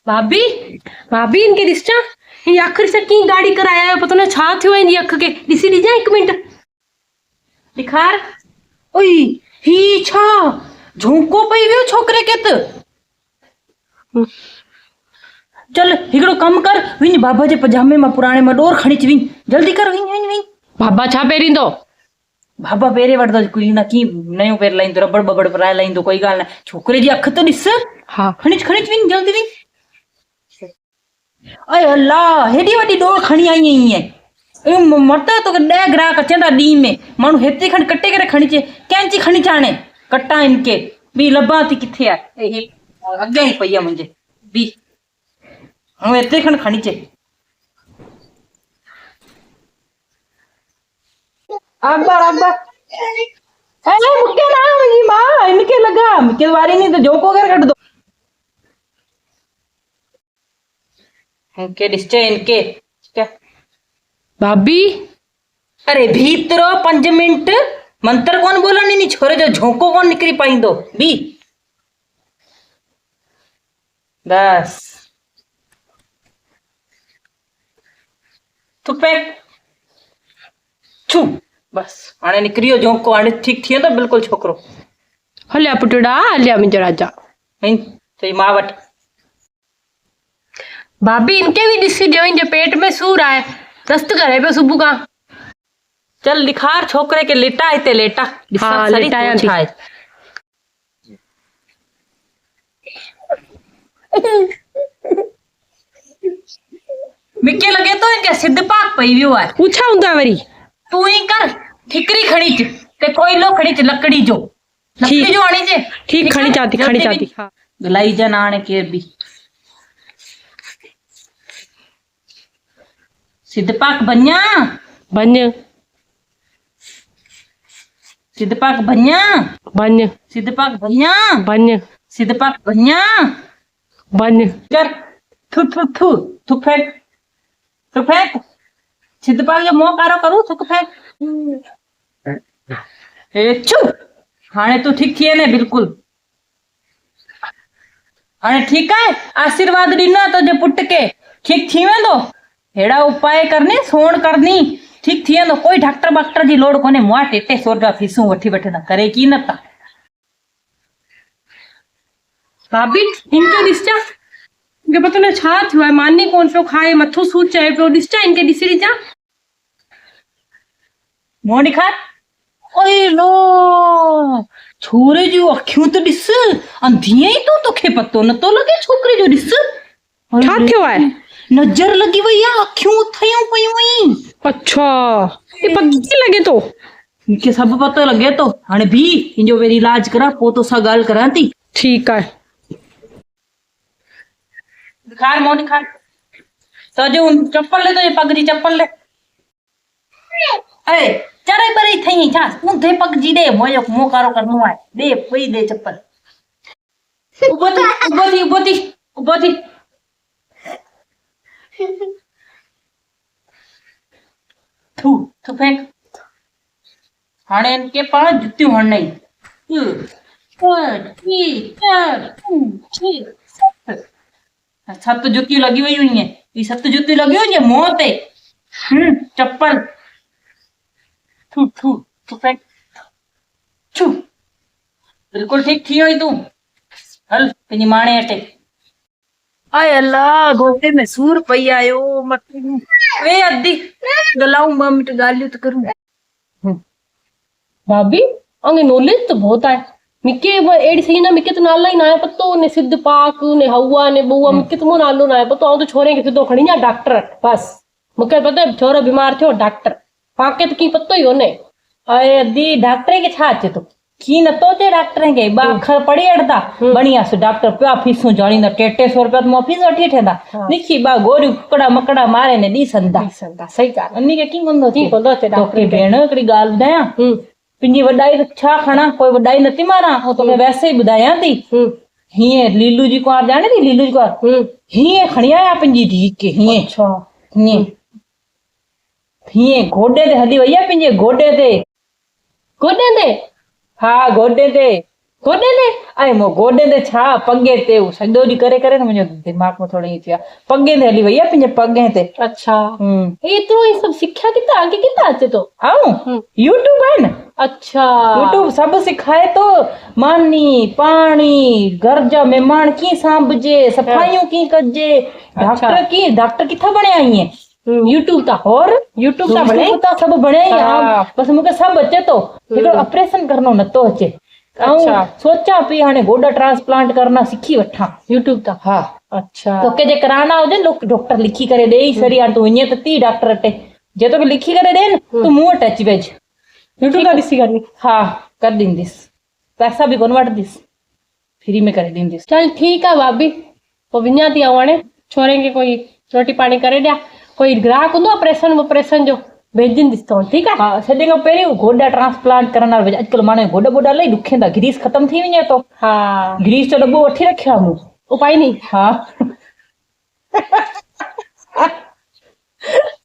भाभी भाभी इनके रिश्ता ये आखिर से की गाड़ी कराया है पता ना छा थयो इन अख के दिसी दी जा 1 मिनट दिखार ओई ही छा झोंको पई वियो छोकरे के त चल हिकड़ो कम कर विन बाबा जे पजामे में पुराने में डोर खणी च विन जल्दी कर विन विन विन बाबा छा पेरिंदो बाबा पेरे वठदो कुड़ी ना की नयो पेर लाइन रबड़ बबड़ पर लाइन तो कोई गाल ना छोकरे जी अख तो दिस हां खणीच खणीच विन जल्दी विन अरे अल्लाह हेडी वडी डोर खणी आई है ए मरता तो डे ग्राहक अचंदा डी में मानु हेती खण कटे करे खणी चे कैंची खणी चाणे कट्टा इनके बी लबा थी किथे आ ए अगे ही पईया मुझे बी हम हेती खण खणी चे अब्बा अब्बा ए मुके ना मेरी मां इनके लगा मुके वारी नहीं तो जोको कर कट दो इनके डिस्टे इनके क्या भाभी अरे भीतरो 5 मिनट मंत्र कौन बोला नहीं छोरे जो झोंको कौन निकली पाई दो बी बस तू पे छू बस आने निकरियो झोंको आने ठीक थी तो बिल्कुल छोकरो हल्या पुटड़ा हल्या मिंजर राजा नहीं सही मां वट भाभी इनके भी दिसी दियो इनके पेट में सूर आए दस्त करे पे सुबह का चल लिखार छोकरे के लेटा आते लेटा हाँ लेटाया दिखाए मिक्के लगे तो इनके सिद्ध पाक पई वियो है पूछा हुंदा वरी तू ही कर ठिकरी खणी च ते कोई लो खणी च लकड़ी जो आनी जे ठीक खणी चाहती हां गलाई जन आने के भी सिद्धपाक बन्या बन्य सिद्धपाक बन्या बन्य सिद्धपाक बन्या बन्य सिद्धपाक बन्या बन्य कर थु थु थु थु फेंक सिद्धपाक जो मुंह कारो करू थुक फेंक ए छु हाने तू ठीक थी ने बिल्कुल हाने ठीक है आशीर्वाद दीना तो जे पुट के ठीक थी में तो हेड़ा उपाय करने सोण करनी ठीक थी तो कोई डॉक्टर बाक्टर जी लोड कोने मुआ टेटे 100 रुपया फीसू वठी बैठे ना करे की नता भाभी इनके दिसचा इनके पता न छा थयो है मानी कोन पे खाए मथो सूट चाहे पे दिसचा इनके दिसरी जा मोनी खा ओए लो छोरे जो अखियों तो दिस अंधिया ही तो के पतो न तो लगे छोकरे जो दिस छा थयो है नजर लगी वही अखियों थयो पई वही अच्छा ये पक्की लगे तो इनके सब पता लगे तो हाने भी इंजो वेरी इलाज करा पो तो सा गाल कराती ठीक है दिखार मोनी खा तो जो चप्पल ले तो ये पग जी चप्पल ले ए चरे परे थई छा ऊंधे पग जी दे मोयो मोकारो करनो है दे पई दे चप्पल उबो थी थू थू फेंक हाने इनके पास जुत्ती हण नहीं सत जुत्ती लगी हुई है ये सत जुत्ती लगी हुई है मुंह पे चप्पल थू थू थू फेंक छू बिल्कुल ठीक थी होई तू हल तेरी माने अटे आय अल्लाह गोडे में सूर पई आयो मत वे अद्दी गलाऊ मिनट गालियो तो करूं भाभी अंगे नॉलेज तो बहुत है मिके एडी सही ना मिके तो नाला ही ना है पतो ने सिद्ध पाक ने हवा ने बुआ मिके तो मो नालो ना है पतो तो छोरे के सिद्धो खणी ना डॉक्टर बस मके पता छोरो बीमार थियो डॉक्टर पाके तो की पतो ही होने आय अद्दी डॉक्टर के छा चे तो की न तो ते डॉक्टर के बाखर पड़ी अड़ता बढ़िया से डॉक्टर पे फीसू जानी ना 100 रुपया तो फीस वठी ठेंदा निखी बा गोरी कुकड़ा मकड़ा मारे ने दी संदा सही का अन्नी के की कोंदो थी ते डॉक्टर भेण कड़ी गाल दया पिंजी वडाई छा खणा कोई वडाई नती मारा ओ तो मैं वैसे ही बुधाया थी हिए लीलू जी को जाने थी लीलू जी को हिए खणिया या पिंजी धी के हिए अच्छा हिए हिए गोडे ते हली वया पिंजे गोडे ते हाँ गोडे ते गोॾे ने ऐं मो गोॾे ते छा पगे ते सॼो ॾींहुं करे करे न मुंहिंजो दिमाग़ में थोरो ईअं थी वियो पगे ते हली वई आहे पंहिंजे पगे ते। अच्छा एतिरो ई सभु सिखिया किथां आगे किथां अचे थो? ऐं यूट्यूब आहे न। अच्छा यूट्यूब सभु सिखाए थो मानी पाणी घर जा महिमान कीअं सांभजे सफ़ाइयूं कीअं कजे डॉक्टर किथां बणिया ईअं यूट्यूब ता और यूट्यूब ता बणे सभु बणिया ई हाँ। बसि मूंखे सभु अचे थो हिकिड़ो ऑपरेशन करणो नथो अचे। अच्छा सोचा पई हाणे गोॾा ट्रांसप्लांट करणा सिखी वठां यूट्यूब ता। हा अच्छा तोखे जे कराइणा हुजनि डॉक्टर लिखी करे ॾेई छॾी हाणे तूं ईअं त थी डॉक्टर वटि जे तोखे लिखी करे ॾे न तूं मूं वटि अची वञ यूट्यूब ता ॾिसी करनी। हाँ कर ॾींदीसि पैसा बि कोन वठंदीसि फ्री में करे ॾींदीसि। चल ठीक है भाभी पोइ विञा थी आऊं हाणे छोरे खे कोई रोटी पाणी करे ॾियां कोई ग्राहक हूंदो ऑपरेशन जो भेजंदीसि तो ठीक है। हाँ सॼे खां पहिरीं गोॾा ट्रांसप्लांट करण वारा अॼुकल्ह माण्हू गोॾा ॿोॾा इलाही ॾुखियनि था ग्रीस ख़तम थी वञे थो। हाँ ग्रीस जो दॿो वठी रखियो आहे मूं उपाय नहीं। हाँ